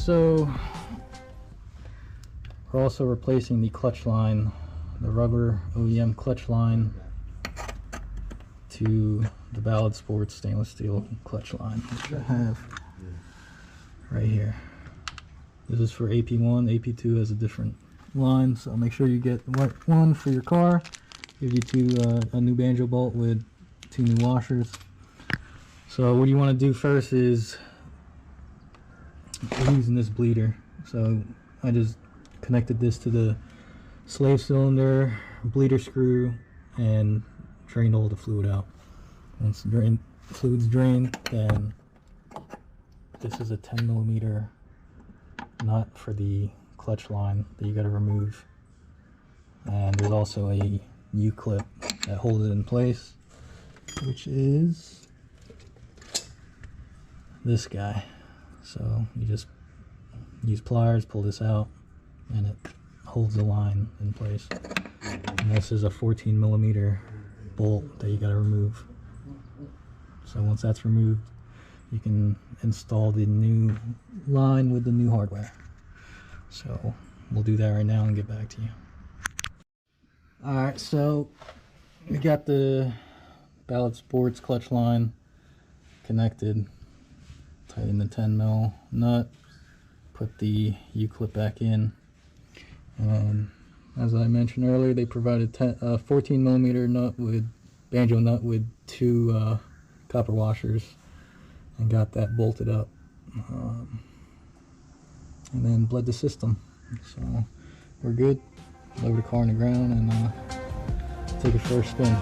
so we're also replacing the clutch line, the rubber OEM clutch line, to the Ballade Sports stainless steel clutch line, which I have right here. This is for AP1. AP2 has a different line, so make sure you get the right one for your car. Gives you a new banjo bolt with 2 new washers. So what you want to do first is, we're using this bleeder, so I just connected this to the slave cylinder, bleeder screw, and drained all the fluid out. Once the fluid's drained, then this is a 10mm nut for the clutch line that you got to remove, and there's also a U-clip that holds it in place, which is this guy. So you just use pliers, pull this out, and it holds the line in place. And this is a 14mm bolt that you got to remove. So once that's removed, you can install the new line with the new hardware. So we'll do that right now and get back to you. Alright, so we got the Ballade Sports clutch line connected. Tighten the 10mm nut, put the U-clip back in, and as I mentioned earlier, they provided a 14mm nut with banjo nut with 2 copper washers, and got that bolted up, and then bled the system. So we're good. Lower the car on the ground and take it for a spin.